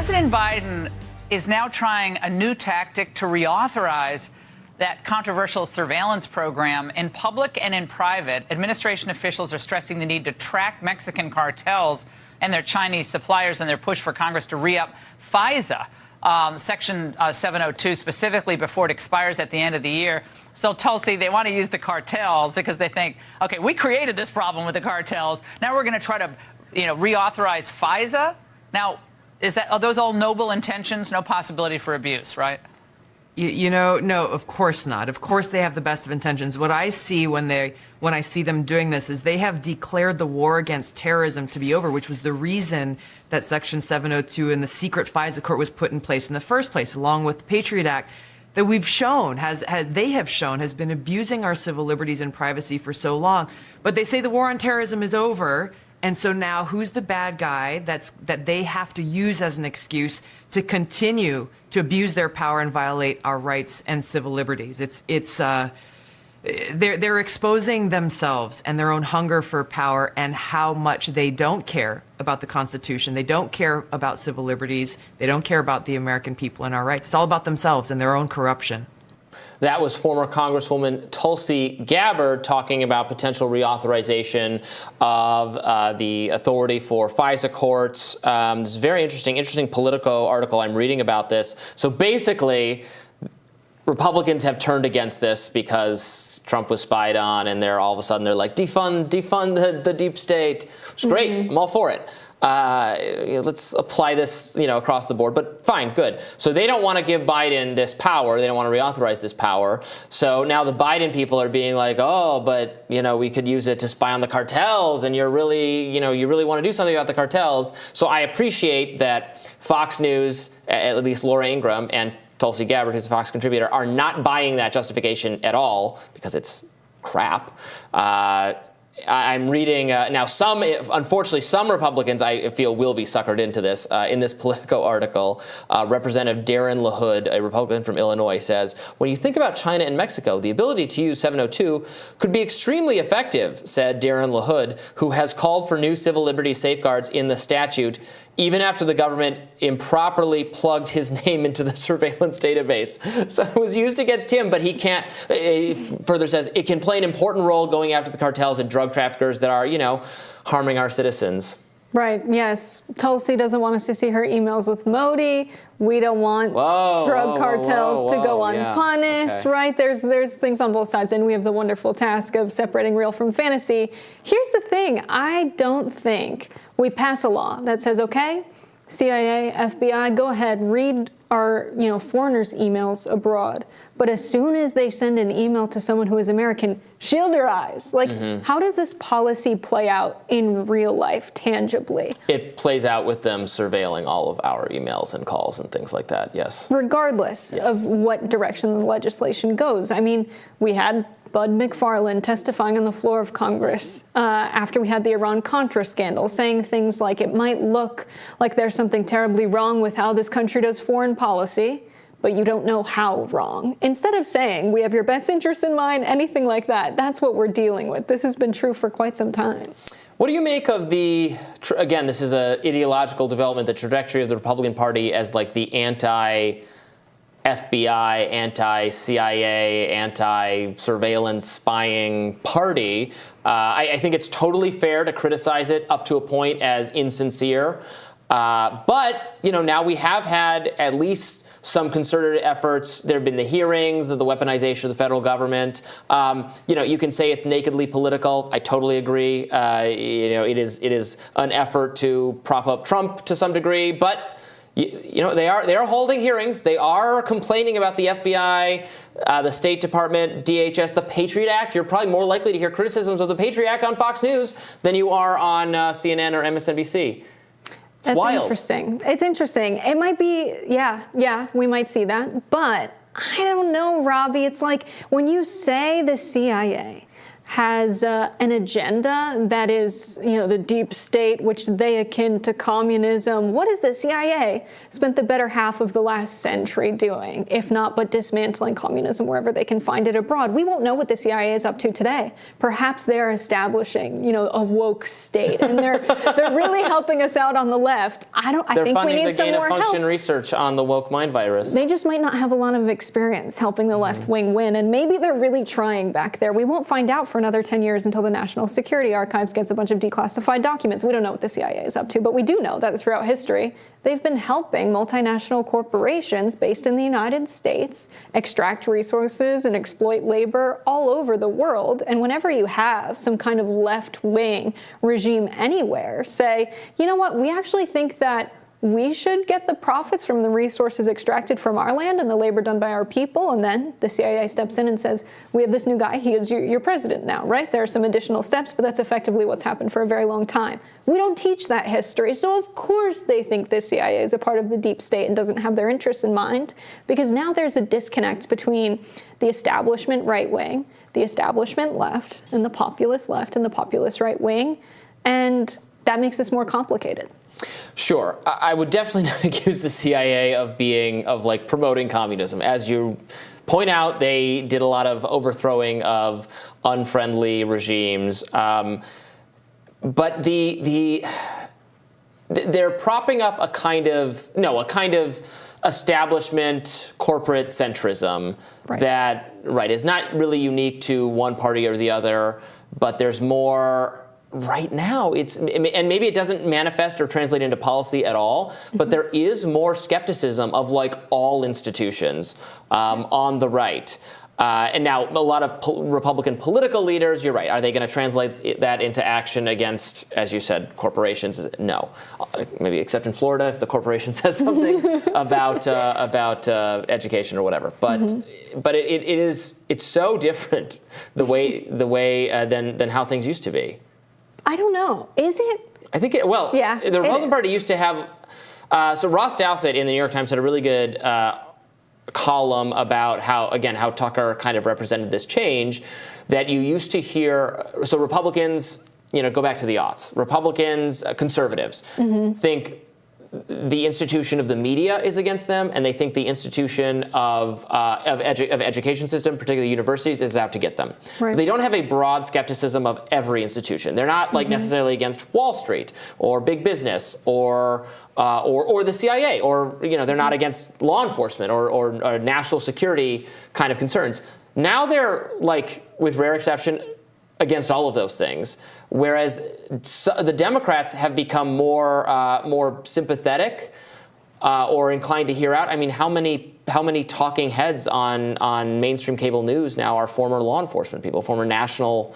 President Biden is now trying a new tactic to reauthorize that controversial surveillance program. In public and in private, administration officials are stressing the need to track Mexican cartels and their Chinese suppliers in their push for Congress to re-up FISA, Section 702, specifically before it expires at the end of the year. So, Tulsi, they want to use the cartels because they think, OK, we created this problem with the cartels. Now we're going to try to, reauthorize FISA. Now, are those all noble intentions? No possibility for abuse, right? No, of course not. Of course they have the best of intentions. What I see when I see them doing this is they have declared the war against terrorism to be over, which was the reason that Section 702 and the secret FISA court was put in place in the first place, along with the Patriot Act, that we've shown has been abusing our civil liberties and privacy for so long. But they say the war on terrorism is over. And so now who's the bad guy that they have to use as an excuse to continue to abuse their power and violate our rights and civil liberties? They're exposing themselves and their own hunger for power and how much they don't care about the Constitution. They don't care about civil liberties. They don't care about the American people and our rights. It's all about themselves and their own corruption. That was former Congresswoman Tulsi Gabbard talking about potential reauthorization of the authority for FISA courts. This is a very interesting Politico article I'm reading about this. So basically, Republicans have turned against this because Trump was spied on, and all of a sudden they're like, defund the deep state. It's great. I'm all for it. Let's apply this, across the board. But fine, good. So they don't want to give Biden this power. They don't want to reauthorize this power. So now the Biden people are being like, oh, but, we could use it to spy on the cartels. And you really want to do something about the cartels. So I appreciate that Fox News, at least Laura Ingraham and Tulsi Gabbard, who's a Fox contributor, are not buying that justification at all because it's crap. I'm reading now. Unfortunately, some Republicans I feel will be suckered into this. In this Politico article, Representative Darren LaHood, a Republican from Illinois, says, "When you think about China and Mexico, the ability to use 702 could be extremely effective," said Darren LaHood, who has called for new civil liberties safeguards in the statute, even after the government improperly plugged his name into the surveillance database. So it was used against him, but he can't. He further says it can play an important role going after the cartels and drug traffickers that are, harming our citizens. Right, yes. Tulsi doesn't want us to see her emails with Modi. We don't want drug cartels to go unpunished, right? There's things on both sides, and we have the wonderful task of separating real from fantasy. Here's the thing. I don't think we pass a law that says, okay, CIA, FBI, go ahead, read our, foreigners' emails abroad. But as soon as they send an email to someone who is American, shield your eyes. How does this policy play out in real life, tangibly? It plays out with them surveilling all of our emails and calls and things like that, yes. Regardless of what direction the legislation goes. I mean, we had Bud McFarland testifying on the floor of Congress after we had the Iran-Contra scandal, saying things like it might look like there's something terribly wrong with how this country does foreign policy, but you don't know how wrong. Instead of saying, we have your best interests in mind, anything like that, that's what we're dealing with. This has been true for quite some time. What do you make of again, this is an ideological development, the trajectory of the Republican Party as like the anti-FBI, anti-CIA, anti-surveillance spying party? I think it's totally fair to criticize it up to a point as insincere. But, now we have had at least some concerted efforts. There have been the hearings of the weaponization of the federal government. You can say it's nakedly political. I totally agree. It is an effort to prop up Trump to some degree. But they are holding hearings. They are complaining about the FBI, the State Department, DHS, the Patriot Act. You're probably more likely to hear criticisms of the Patriot Act on Fox News than you are on CNN or MSNBC. That's wild. Interesting. It's interesting. It might be, we might see that. But I don't know, Robbie. It's like when you say the CIA has an agenda that is, the deep state, which they akin to communism. What has the CIA spent the better half of the last century doing, if not but dismantling communism wherever they can find it abroad? We won't know what the CIA is up to today. Perhaps they're establishing, a woke state, and they're really helping us out on the left. I think we need some more help. They're funding the gain-of-function research on the woke mind virus. They just might not have a lot of experience helping the left wing win, and maybe they're really trying back there. We won't find out for another 10 years until the National Security Archives gets a bunch of declassified documents. We don't know what the CIA is up to, but we do know that throughout history, they've been helping multinational corporations based in the United States extract resources and exploit labor all over the world. And whenever you have some kind of left-wing regime anywhere say, you know what, we actually think that we should get the profits from the resources extracted from our land and the labor done by our people. And then the CIA steps in and says, we have this new guy, he is your president now, right? There are some additional steps, but that's effectively what's happened for a very long time. We don't teach that history. So of course they think the CIA is a part of the deep state and doesn't have their interests in mind, because now there's a disconnect between the establishment right wing, the establishment left, and the populist left and the populist right wing. And that makes this more complicated. Sure. I would definitely not accuse the CIA of promoting communism. As you point out, they did a lot of overthrowing of unfriendly regimes. But they're propping up a kind of establishment corporate centrism that is not really unique to one party or the other, but there's more. Right now, and maybe it doesn't manifest or translate into policy at all, but there is more skepticism of all institutions on the right. And now a lot of Republican political leaders, you're right, are they going to translate that into action against, as you said, corporations? No. Maybe except in Florida if the corporation says something about education or whatever. But it's so different the way than how things used to be. I don't know. Is it? I think the Republican Party used to have. So Ross Douthat in the New York Times had a really good column about how Tucker kind of represented this change that you used to hear. So Republicans, go back to the aughts. Republicans, conservatives, think the institution of the media is against them, and they think the institution of education system, particularly universities, is out to get them. Right. They don't have a broad skepticism of every institution. They're not necessarily against Wall Street or big business or the CIA, or they're not against law enforcement or national security kind of concerns. Now they're with rare exception, against all of those things, whereas the Democrats have become more sympathetic or inclined to hear out. I mean, how many talking heads on mainstream cable news now are former law enforcement people, former national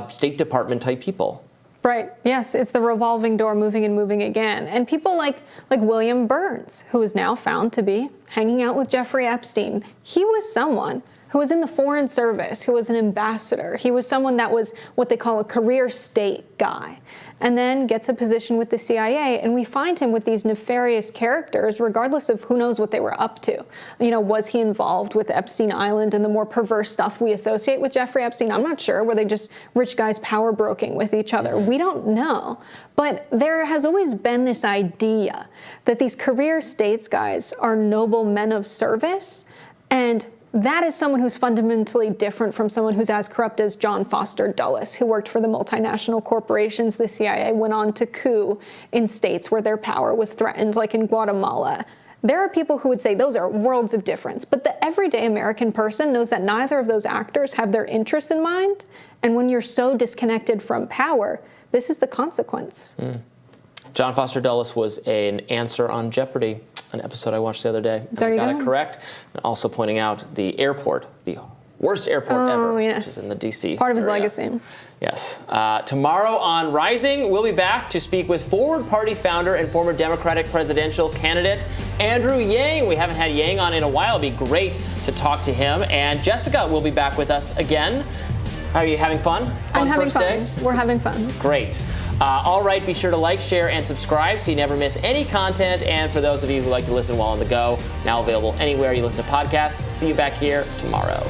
State Department type people? Right. Yes, it's the revolving door moving and moving again. And people like William Burns, who is now found to be hanging out with Jeffrey Epstein. He was someone who was in the Foreign Service, who was an ambassador. He was someone that was what they call a career state guy, and then gets a position with the CIA. And we find him with these nefarious characters, regardless of who knows what they were up to. Was he involved with Epstein Island and the more perverse stuff we associate with Jeffrey Epstein? I'm not sure. Were they just rich guys power broking with each other? We don't know. But there has always been this idea that these career states guys are noble men of service, and that is someone who's fundamentally different from someone who's as corrupt as John Foster Dulles, who worked for the multinational corporations the CIA went on to coup in states where their power was threatened, like in Guatemala. There are people who would say those are worlds of difference, but the everyday American person knows that neither of those actors have their interests in mind, and when you're so disconnected from power, this is the consequence. John Foster Dulles was an answer on Jeopardy! An episode I watched the other day. There you go. Got it correct. And also pointing out the airport, the worst airport ever, which is in the D.C. Part of his area. legacy. Yes. Tomorrow on Rising, we'll be back to speak with Forward Party founder and former Democratic presidential candidate Andrew Yang. We haven't had Yang on in a while. It'd be great to talk to him. And Jessica will be back with us again. Are you having fun? I'm having first fun. Day? We're having fun. Great. All right, be sure to like, share, and subscribe so you never miss any content. And for those of you who like to listen while on the go, now available anywhere you listen to podcasts. See you back here tomorrow.